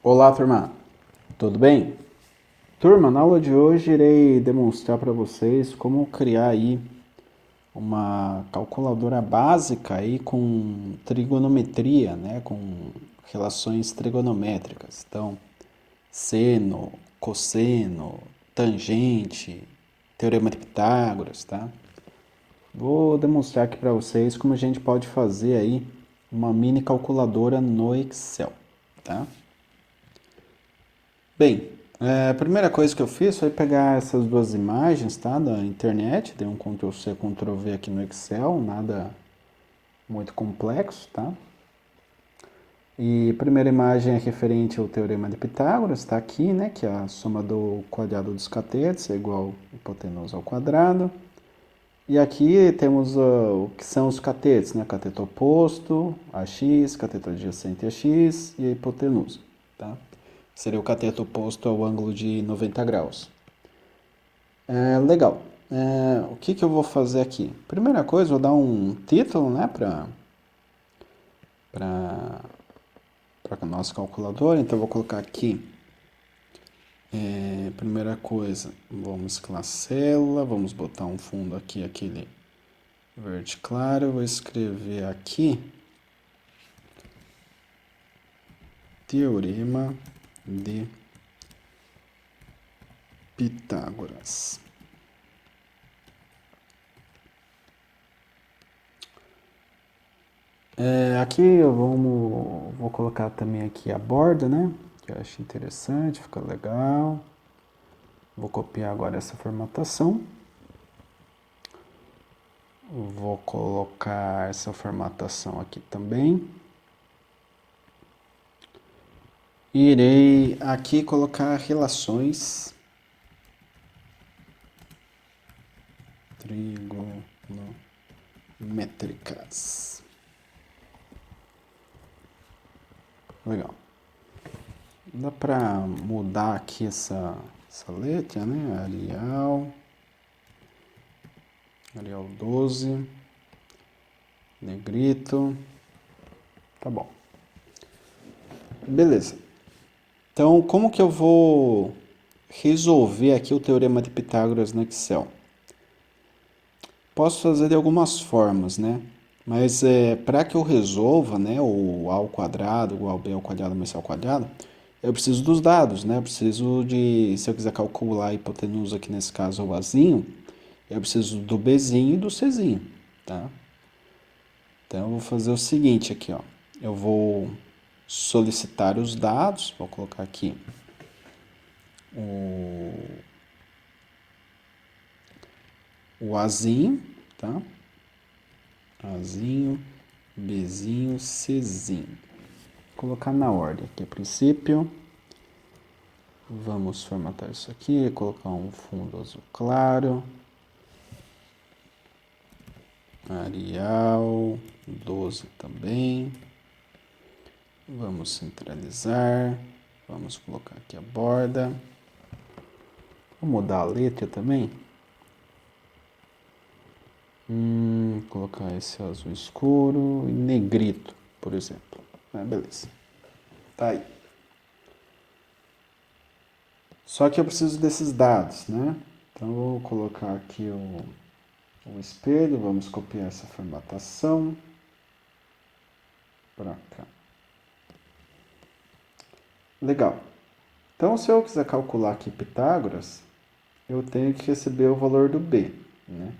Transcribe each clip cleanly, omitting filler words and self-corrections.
Olá, turma. Tudo bem? Turma, na aula de hoje irei demonstrar para vocês como criar aí uma calculadora básica aí com trigonometria, né, com relações trigonométricas. Então, seno, cosseno, tangente, teorema de Pitágoras, tá? Vou demonstrar aqui para vocês como a gente pode fazer aí uma mini calculadora no Excel, tá? Bem, a primeira coisa que eu fiz foi pegar essas duas imagens, tá, da internet, dei um Ctrl+C, Ctrl+V aqui no Excel, nada muito complexo, tá? E a primeira imagem é referente ao Teorema de Pitágoras, está aqui, né, que é a soma do quadrado dos catetos é igual a hipotenusa ao quadrado. E aqui temos o que são os catetos, né, cateto oposto, AX, cateto adjacente a X e a hipotenusa, tá? Seria o cateto oposto ao ângulo de 90 graus. Legal. O que eu vou fazer aqui? Primeira coisa, vou dar um título, né, para a nossa calculadora. Então, eu vou colocar aqui, primeira coisa, vamos escalar célula, vamos botar um fundo aqui, aquele verde claro. Eu vou escrever aqui, Teorema de Pitágoras. Aqui vou colocar também aqui a borda, né? Que eu acho interessante, fica legal. Vou copiar agora essa formatação. Vou colocar essa formatação aqui também. Irei aqui colocar relações trigonométricas. Legal. Dá para mudar aqui essa letra, né? Arial 12, negrito. Tá bom. Beleza. Então, como que eu vou resolver aqui o Teorema de Pitágoras no Excel? Posso fazer de algumas formas, né? Mas para que eu resolva, né, o a ao quadrado igual a b ao quadrado mais c ao quadrado, eu preciso dos dados, né? Eu preciso de, se eu quiser calcular a hipotenusa, aqui nesse caso o azinho, eu preciso do bzinho e do czinho, tá? Então, eu vou fazer o seguinte aqui, ó. Eu vou solicitar os dados, vou colocar aqui o Azinho, tá? Azinho, Bzinho, Czinho. Vou colocar na ordem aqui a princípio. Vamos formatar isso aqui, colocar um fundo azul claro. Arial 12 também. Vamos centralizar. Vamos colocar aqui a borda. Vou mudar a letra também. Colocar esse azul escuro e negrito, por exemplo. Beleza. Tá aí. Só que eu preciso desses dados, né? Então, eu vou colocar aqui o espelho. Vamos copiar essa formatação para cá. Legal. Então, se eu quiser calcular aqui Pitágoras, eu tenho que receber o valor do B, né?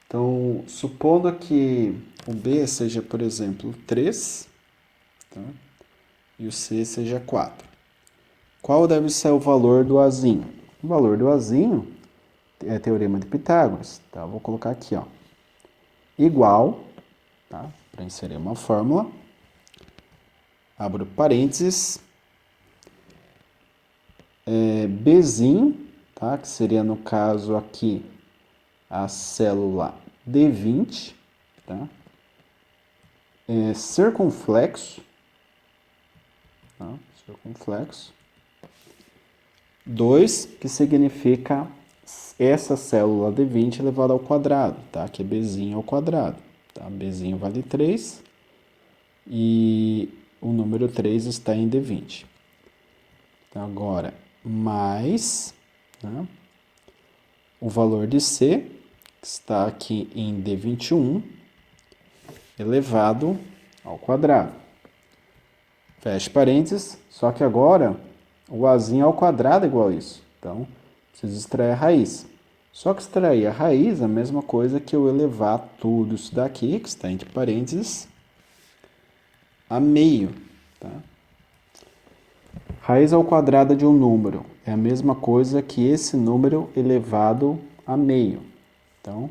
Então, supondo que o B seja, por exemplo, 3, tá? E o C seja 4. Qual deve ser o valor do Azinho? O valor do Azinho é Teorema de Pitágoras, tá? Eu vou colocar aqui, ó, igual, tá? Para inserir uma fórmula, abro parênteses, Bzinho, tá? Que seria, no caso aqui, a célula D20, tá? Circunflexo, tá? Circunflexo. 2, que significa essa célula D20 elevada ao quadrado, tá? Que é Bzinho ao quadrado, tá? Bzinho vale 3 e o número 3 está em D20. Então, agora, mais, né, o valor de C, que está aqui em D21, elevado ao quadrado. Fecha parênteses, só que agora o Azinho ao quadrado é igual a isso. Então, preciso extrair a raiz. Só que extrair a raiz é a mesma coisa que eu elevar tudo isso daqui, que está entre parênteses, a meio. Tá? Raiz ao quadrado de um número é a mesma coisa que esse número elevado a meio. Então,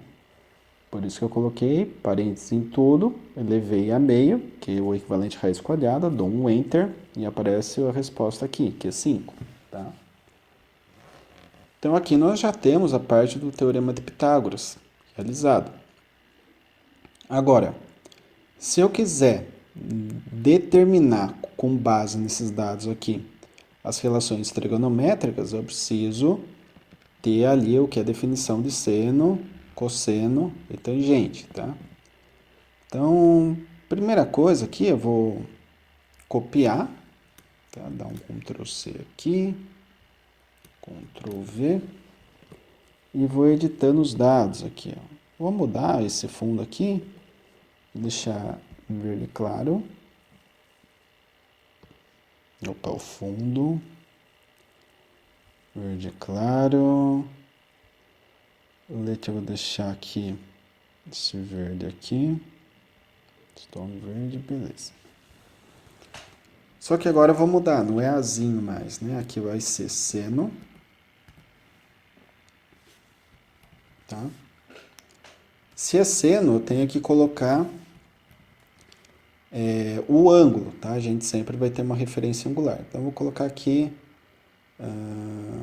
por isso que eu coloquei parênteses em tudo, elevei a meio, que é o equivalente a raiz quadrada, dou um Enter e aparece a resposta aqui, que é 5. Tá? Então aqui nós já temos a parte do Teorema de Pitágoras realizado. Agora, se eu quiser determinar com base nesses dados aqui as relações trigonométricas, eu preciso ter ali o que é a definição de seno, cosseno e tangente, tá? Então, primeira coisa aqui, eu vou copiar, tá? Dar um Ctrl C aqui, Ctrl V, e vou editando os dados aqui, ó. Vou mudar esse fundo aqui, deixar em verde claro. Opa, o fundo, verde claro. O leite eu vou deixar aqui, esse verde aqui. Stone verde, beleza. Só que agora eu vou mudar, não é azinho mais, né? Aqui vai ser seno. Tá? Se é seno, eu tenho que colocar o ângulo, tá? A gente sempre vai ter uma referência angular. Então, eu vou colocar aqui...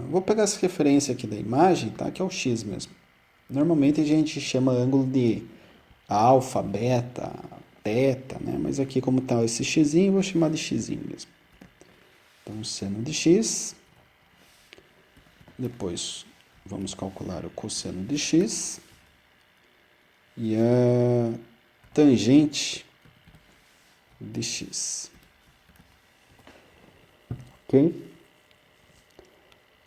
vou pegar essa referência aqui da imagem, tá? Que é o x mesmo. Normalmente a gente chama ângulo de alfa, beta, teta, né? Mas aqui, como tá esse x, eu vou chamar de x mesmo. Então, seno de x. Depois, vamos calcular o cosseno de x. E a tangente de x. Ok?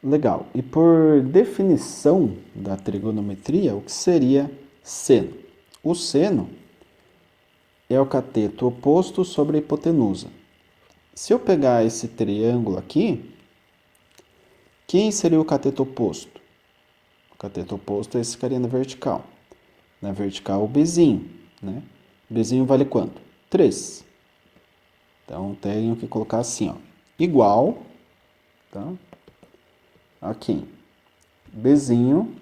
Legal. E por definição da trigonometria, o que seria seno? O seno é o cateto oposto sobre a hipotenusa. Se eu pegar esse triângulo aqui, quem seria o cateto oposto? O cateto oposto é esse carinha na vertical. Na vertical, o Bzinho, né? Bzinho vale quanto? 3. Então, tenho que colocar assim, ó. Igual, tá? Aqui. Bzinho,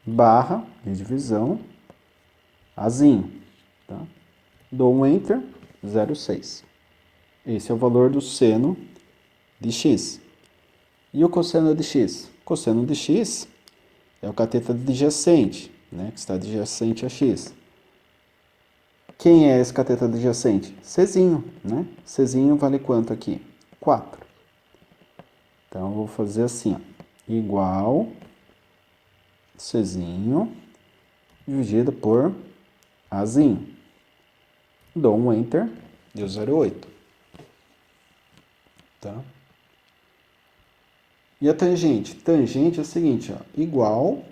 barra, de divisão, Azinho, tá? Dou um Enter, 0,6. Esse é o valor do seno de x. E o cosseno de x? O cosseno de x é o cateto adjacente, né, que está adjacente a x. Quem é esse cateto adjacente? Czinho, né? Czinho vale quanto aqui? 4. Então, eu vou fazer assim, ó. Igual Czinho dividido por Azinho. Dou um Enter, deu 0,8. Tá? E a tangente? Tangente é o seguinte, ó, igual...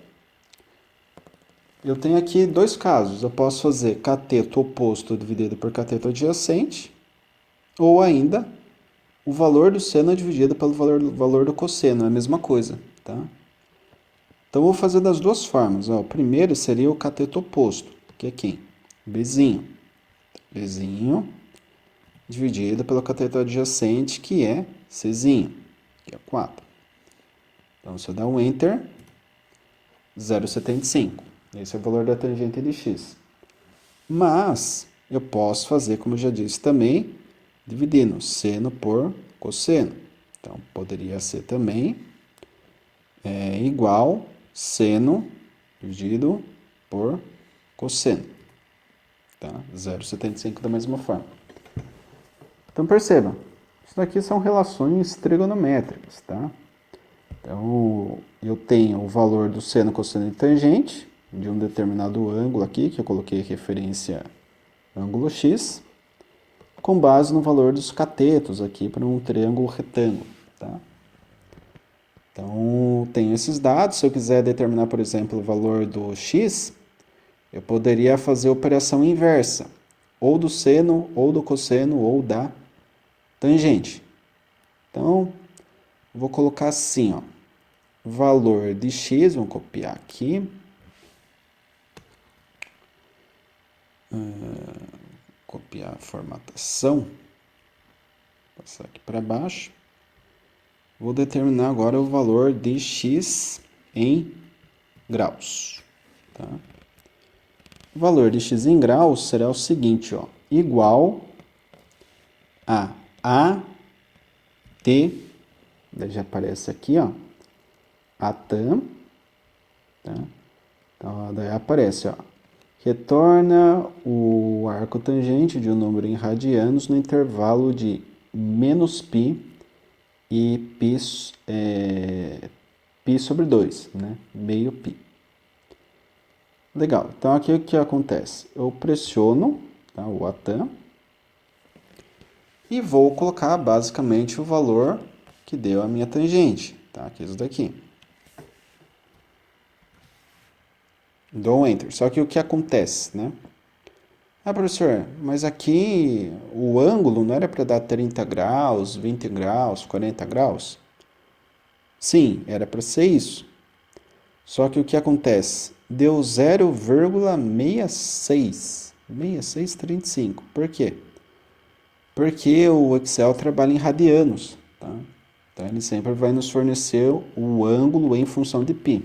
Eu tenho aqui dois casos. Eu posso fazer cateto oposto dividido por cateto adjacente, ou ainda o valor do seno dividido pelo valor do cosseno, é a mesma coisa, tá? Então, eu vou fazer das duas formas. Ó. O primeiro seria o cateto oposto, que é quem? Bzinho. Bzinho dividido pelo cateto adjacente, que é Czinho, que é 4. Então, se eu der um Enter, 0,75. Esse é o valor da tangente de x. Mas, eu posso fazer, como eu já disse também, dividindo seno por cosseno. Então, poderia ser também igual seno dividido por cosseno. Tá? 0,75 da mesma forma. Então, perceba, isso daqui são relações trigonométricas, tá? Então, eu tenho o valor do seno, cosseno e tangente de um determinado ângulo aqui, que eu coloquei referência ângulo x, com base no valor dos catetos aqui para um triângulo retângulo, tá? Então, tenho esses dados. Se eu quiser determinar, por exemplo, o valor do x, eu poderia fazer a operação inversa, ou do seno, ou do cosseno, ou da tangente. Então, vou colocar assim, ó, valor de x, vamos copiar aqui. Copiar a formatação. Passar aqui para baixo. Vou determinar agora o valor de x em graus. Tá? O valor de x em graus será o seguinte, ó, igual a t, daí já aparece aqui, ó, a tan, tá? Então, daí aparece, ó, retorna o arco tangente de um número em radianos no intervalo de menos π e π sobre 2, né? Meio π. Legal. Então, aqui o que acontece? Eu pressiono, tá, o ATAM e vou colocar basicamente o valor que deu a minha tangente, tá? Que é isso daqui. Dou Enter. Só que o que acontece, né? Ah, professor, mas aqui o ângulo não era para dar 30 graus, 20 graus, 40 graus? Sim, era para ser isso. Só que o que acontece? Deu 0,66. 6635. Por quê? Porque o Excel trabalha em radianos, tá? Então ele sempre vai nos fornecer o ângulo em função de π.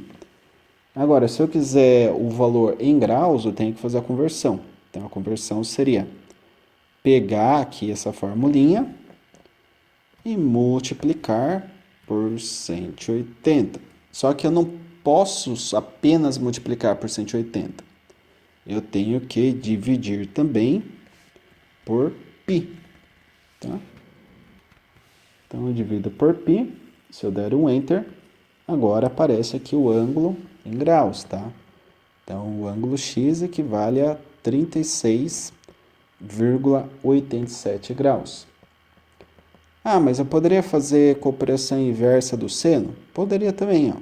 Agora, se eu quiser o valor em graus, eu tenho que fazer a conversão. Então, a conversão seria pegar aqui essa formulinha e multiplicar por 180. Só que eu não posso apenas multiplicar por 180. Eu tenho que dividir também por π. Tá? Então, eu divido por π. Se eu der um Enter, agora aparece aqui o ângulo em graus, tá? Então, o ângulo x equivale a 36,87 graus. Ah, mas eu poderia fazer com a operação inversa do seno? Poderia também, ó.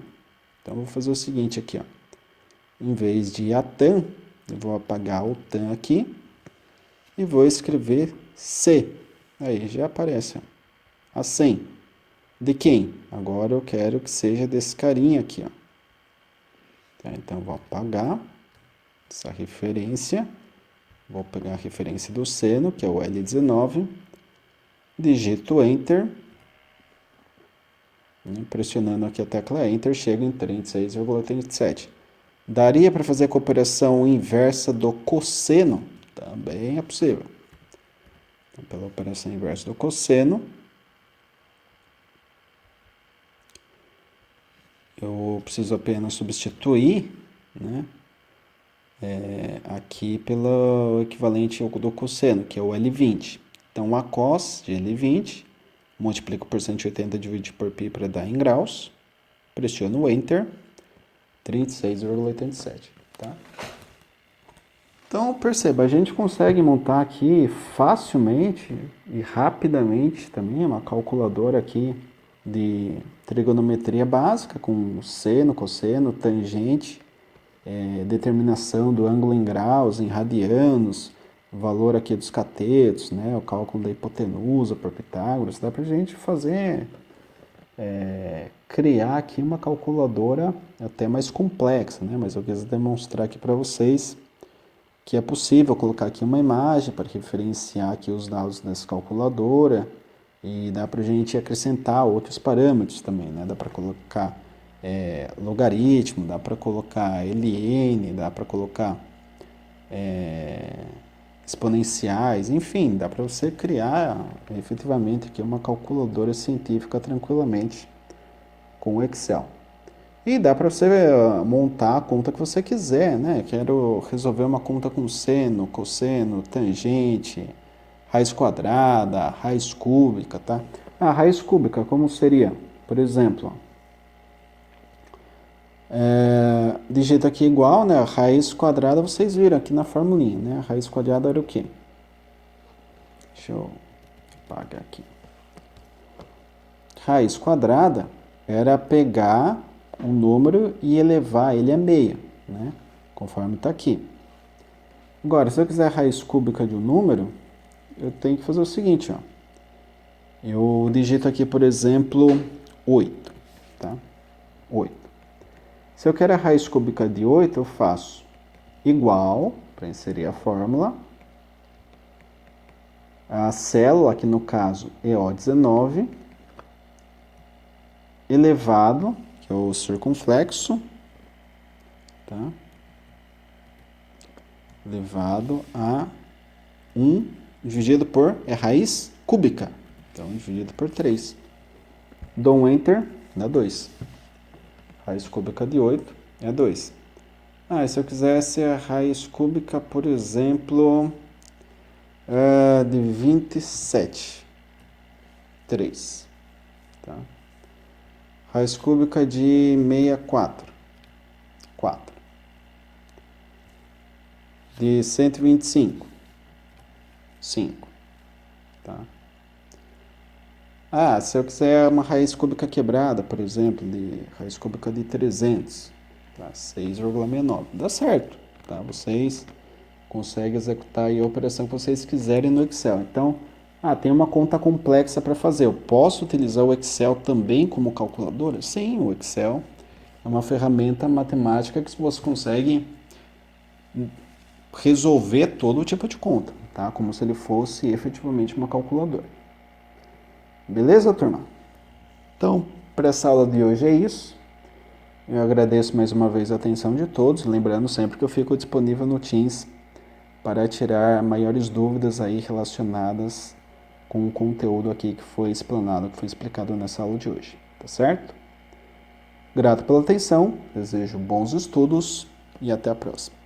Então, vou fazer o seguinte aqui, ó. Em vez de a tan, eu vou apagar o tan aqui e vou escrever c. Aí, já aparece, ó, a 100. De quem? Agora eu quero que seja desse carinha aqui, ó. Tá, então, vou apagar essa referência. Vou pegar a referência do seno, que é o L19. Digito Enter. Pressionando aqui a tecla Enter, chega em 36,37. Daria para fazer a operação inversa do cosseno? Também é possível. Então, pela operação inversa do cosseno, eu preciso apenas substituir, né, aqui pelo equivalente do cosseno, que é o L20. Então, a cos de L20, multiplico por 180 dividido por π para dar em graus, pressiono o Enter, 36,87, tá? Então, perceba, a gente consegue montar aqui facilmente e rapidamente também uma calculadora aqui de trigonometria básica, com seno, cosseno, tangente, determinação do ângulo em graus, em radianos, valor aqui dos catetos, né, o cálculo da hipotenusa por Pitágoras. Dá pra gente fazer, criar aqui uma calculadora até mais complexa, né, mas eu quis demonstrar aqui para vocês que é possível colocar aqui uma imagem para referenciar aqui os dados dessa calculadora, e dá para a gente acrescentar outros parâmetros também, né? Dá para colocar logaritmo, dá para colocar ln, dá para colocar exponenciais, enfim, dá para você criar efetivamente aqui uma calculadora científica tranquilamente com o Excel. E dá para você montar a conta que você quiser, né? Quero resolver uma conta com seno, cosseno, tangente, raiz quadrada, raiz cúbica, tá? A raiz cúbica, como seria? Por exemplo, digita aqui igual, né? A raiz quadrada, vocês viram aqui na formulinha, né? A raiz quadrada era o quê? Deixa eu apagar aqui. Raiz quadrada era pegar um número e elevar ele a meio, né? Conforme está aqui. Agora, se eu quiser a raiz cúbica de um número, eu tenho que fazer o seguinte, ó. Eu digito aqui, por exemplo, 8, tá? 8. Se eu quero a raiz cúbica de 8, eu faço igual, para inserir a fórmula, a célula, aqui no caso, EO19, elevado, que é o circunflexo, tá? Elevado a 1 dividido por, é raiz cúbica, então dividido por 3. Dou um Enter, dá 2. Raiz cúbica de 8 é 2. E se eu quisesse a raiz cúbica, por exemplo, de 27, 3. Tá? Raiz cúbica de 64, 4. De 125, 5. Tá? Se eu quiser uma raiz cúbica quebrada, por exemplo, de raiz cúbica de 300, tá? 6,69. Dá certo, tá? Vocês conseguem executar aí a operação que vocês quiserem no Excel. Então, tem uma conta complexa para fazer. Eu posso utilizar o Excel também como calculadora? Sim, o Excel é uma ferramenta matemática que você consegue resolver todo tipo de conta, tá? Como se ele fosse efetivamente uma calculadora. Beleza, turma? Então, para essa aula de hoje é isso. Eu agradeço mais uma vez a atenção de todos, lembrando sempre que eu fico disponível no Teams para tirar maiores dúvidas aí relacionadas com o conteúdo aqui que foi explanado, que foi explicado nessa aula de hoje, tá certo? Grato pela atenção, desejo bons estudos e até a próxima.